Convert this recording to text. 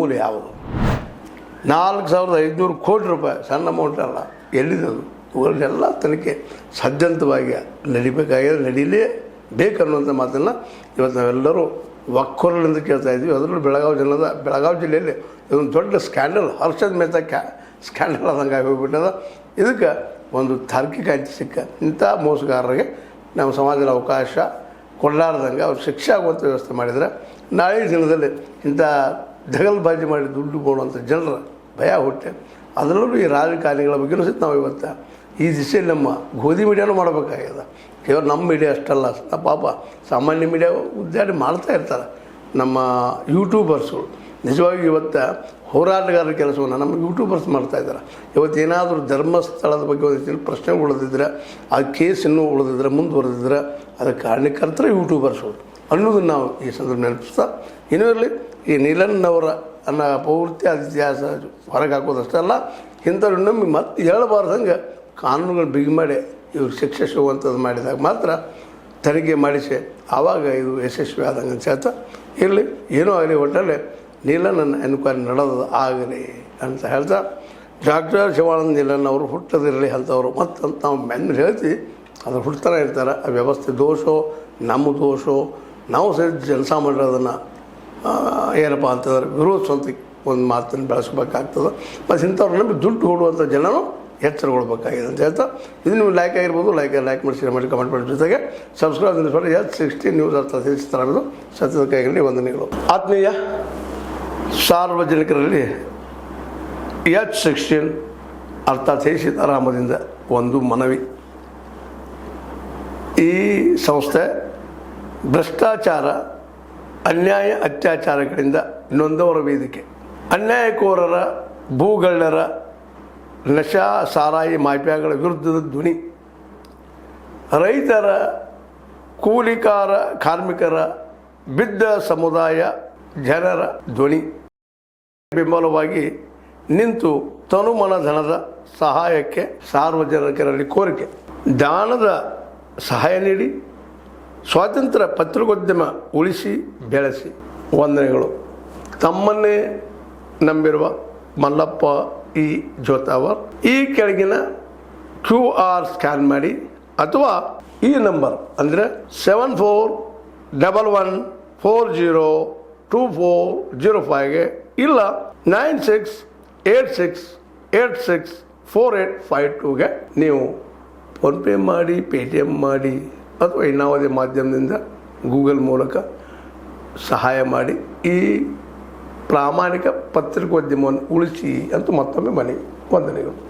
ಮೂಲ ಯಾವುದು? 4,500 ಕೋಟಿ ರೂಪಾಯಿ ಸಣ್ಣ ಅಮೌಂಟ್ ಅಲ್ಲ. ಎಲ್ಲಿದ್ದದು? ಇವುಗಳನ್ನೆಲ್ಲ ತನಿಖೆ ಸಜ್ಜಂತವಾಗಿ ನಡಿಬೇಕಾಗಿದೆ, ನಡೀಲೇ ಬೇಕನ್ನುವಂಥ ಮಾತನ್ನು ಇವತ್ತು ನಾವೆಲ್ಲರೂ ಒಕ್ಕೊರಲಿಂದ ಕೇಳ್ತಾ ಇದ್ವಿ. ಅದರಲ್ಲೂ ಬೆಳಗಾವಿ ಜಿಲ್ಲೆಯಲ್ಲಿ ಇದೊಂದು ದೊಡ್ಡ ಸ್ಕ್ಯಾಂಡಲ್, ಹರ್ಷದ ಮೆಹ್ತಾ ಸ್ಕ್ಯಾಂಡಲ್ ಆದಂಗೆ ಹೋಗ್ಬಿಟ್ಟದ. ಇದಕ್ಕೆ ಒಂದು ತಾರ್ಕಿಕ ಅಂತ್ಯ ಸಿಕ್ಕ ಇಂಥ ಮೋಸಗಾರರಿಗೆ ನಮ್ಮ ಸಮಾಜದ ಅವಕಾಶ ಕೊಡಲಾರ್ದಂಗೆ ಅವ್ರು ಶಿಕ್ಷೆ ಆಗುವಂಥ ವ್ಯವಸ್ಥೆ ಮಾಡಿದರೆ ನಾಳೆ ದಿನದಲ್ಲಿ ಇಂಥ ದಗಲ್ಬಾಜಿ ಮಾಡಿ ದುಡ್ಡು ಬೋಡುವಂಥ ಜನರ ಭಯ ಹುಟ್ಟೆ. ಅದರಲ್ಲೂ ಈ ರಾಜಕಾರಣಿಗಳ ಬಗ್ಗೆಯೂ ಸಹಿತ ನಾವು ಇವತ್ತು ಈ ದಿಸೆಯಲ್ಲಿ ನಮ್ಮ ಗೋಧಿ ಮೀಡಿಯಾನೂ ಮಾಡಬೇಕಾಗ್ಯದ. ಕೇವಲ ನಮ್ಮ ಮೀಡಿಯಾ ಅಷ್ಟಲ್ಲ, ಪಾಪ ಸಾಮಾನ್ಯ ಮೀಡಿಯಾ ಉದ್ದಾಡಿ ಮಾಡ್ತಾ ಇರ್ತಾರೆ. ನಮ್ಮ ಯೂಟ್ಯೂಬರ್ಸ್ಗಳು ನಿಜವಾಗಿ ಇವತ್ತು ಹೋರಾಟಗಾರರ ಕೆಲಸವನ್ನು ನಮ್ಮ ಯೂಟ್ಯೂಬರ್ಸ್ ಮಾಡ್ತಾಯಿದ್ದಾರೆ. ಇವತ್ತೇನಾದರೂ ಧರ್ಮಸ್ಥಳದ ಬಗ್ಗೆ ಒಂದು ಪ್ರಶ್ನೆ ಉಳಿದಿದ್ರೆ, ಆ ಕೇಸ್ ಇನ್ನೂ ಉಳಿದಿದ್ರೆ, ಮುಂದುವರೆದಿದ್ರೆ ಅದಕ್ಕೆ ಕಾರಣಕರ್ತರು ಯೂಟ್ಯೂಬರ್ಸ್ಗಳು ಅನ್ನೋದನ್ನು ನಾವು ಈ ಸಂದರ್ಭ ನೆನಪಿಸ್ತಾ, ಇನ್ನೂ ಇರಲಿ ಈ ನೀಲನ್ನವರ ಅನ್ನೋ ಪೂರ್ತಿ ಅದು ಇತಿಹಾಸ ಹೊರಗೆ ಹಾಕೋದಷ್ಟಲ್ಲ, ಇಂಥವ್ರು ಇನ್ನೊಮ್ಮೆ ಮತ್ತೆ ಹೇಳಬಾರ್ದಂಗೆ ಕಾನೂನುಗಳು ಬಿಗಿ ಮಾಡಿ ಇವ್ರು ಶಿಕ್ಷೆ ಸಿಗುವಂಥದ್ದು ಮಾಡಿದಾಗ ಮಾತ್ರ ತನಿಖೆ ಮಾಡಿಸಿ ಆವಾಗ ಇದು ಯಶಸ್ವಿ ಆದಂಗೆ ಅಂತ ಹೇಳ್ತಾ ಇರಲಿ. ಏನೋ ಆಗಲಿ, ಒಟ್ಟಲ್ಲಿ ನೀಲನ್ನ ಎನ್ಕ್ವೈರಿ ನಡೆದು ಆಗಲಿ ಅಂತ ಹೇಳ್ತಾ, ಡಾಕ್ಟರ್ ಶಿವಾನಂದ ನೀಲನ್ ಅವರು ಹುಟ್ಟದಿರಲಿ ಅಂಥವ್ರು ಮತ್ತು ನಾವು ಮೆನ್ನು ಹೇಳ್ತೀವಿ. ಅದು ಹುಡ್ತಾನೆ ಇರ್ತಾರೆ. ಆ ವ್ಯವಸ್ಥೆ ದೋಷೋ ನಮ್ಮ ದೋಷೋ ನಾವು ಸಹಿತ ಜನಸಾಮಾನ್ಯರು ಅದನ್ನು ಏನಪ್ಪ ಅಂತಂದ್ರೆ ವಿರೋಧಿಸುವಂಥ ಒಂದು ಮಾತನ್ನು ಬೆಳೆಸ್ಬೇಕಾಗ್ತದೆ. ಮತ್ತು ಇಂಥವ್ರು ನಮಗೆ ದುಡ್ಡು ಕೊಡುವಂಥ ಜನನು ಎಚ್ಚರಗೊಳ್ಬೇಕಾಗಿದೆ ಅಂತ ಹೇಳ್ತಾ, ಇದು ನೀವು ಲೈಕ್ ಆಗಿರ್ಬೋದು, ಲೈಕ್ ಮಾಡಿ, ಶೇರ್ ಮಾಡಿ, ಕಮೆಂಟ್ ಮಾಡಿ, ಜೊತೆಗೆ ಸಬ್ಸ್ಕ್ರೈಬ್ ಮಾಡಿ. H16 ನ್ಯೂಸ್ ಅರ್ಥ ತಿಳಿಸ್ತಾರದು ಸತ್ಯದ ಕೈಗಳಲ್ಲಿ ವಂದನೆಗಳು. ಆತ್ಮೀಯ ಸಾರ್ವಜನಿಕರಲ್ಲಿ H16 ಅರ್ಥಾತ್ ಸೀತಾರಾಮದಿಂದ ಒಂದು ಮನವಿ. ಈ ಸಂಸ್ಥೆ ಭ್ರಷ್ಟಾಚಾರ, ಅನ್ಯಾಯ, ಅತ್ಯಾಚಾರಗಳಿಂದ ನೊಂದವರ ವೇದಿಕೆ. ಅನ್ಯಾಯಕೋರರ, ಭೂಗಳ್ಳರ, ನಶಾ ಸಾರಾಯಿ ಮಾಫಿಯಾಗಳ ವಿರುದ್ಧದ ಧ್ವನಿ. ರೈತರ, ಕೂಲಿಕಾರ, ಕಾರ್ಮಿಕರ, ಬಿದ್ದ ಸಮುದಾಯ ಜನರ ಧ್ವನಿ. ಬೆಂಬಲವಾಗಿ ನಿಂತು ತನುಮನ ಧನದ ಸಹಾಯಕ್ಕೆ ಸಾರ್ವಜನಿಕರಲ್ಲಿ ಕೋರಿಕೆ. ದಾನದ ಸಹಾಯ ನೀಡಿ ಸ್ವಾತಂತ್ರ್ಯ ಪತ್ರಿಕೋದ್ಯಮ ಉಳಿಸಿ ಬೆಳೆಸಿ. ವಂದನೆಗಳು. ತಮ್ಮನ್ನೇ ನಂಬಿರುವ ಮಲ್ಲಪ್ಪ ಇ ಜೋತಾವರ್. ಈ ಕೆಳಗಿನ QR ಸ್ಕ್ಯಾನ್ ಮಾಡಿ ಅಥವಾ ಈ ನಂಬರ್ ಅಂದರೆ 7411402405ಗೆ ಇಲ್ಲ 9686864852ಗೆ ನೀವು ಫೋನ್ಪೇ ಮಾಡಿ, Paytm ಮಾಡಿ ಅಥವಾ ಇನ್ನಾವುದೇ ಮಾಧ್ಯಮದಿಂದ ಗೂಗಲ್ ಮೂಲಕ ಸಹಾಯ ಮಾಡಿ ಈ ಪ್ರಾಮಾಣಿಕ ಪತ್ರಿಕೋದ್ಯಮವನ್ನು ಉಳಿಸಿ ಅಂತ ಮತ್ತೊಮ್ಮೆ ಮನವಿ. ವಂದನೆಗಳು.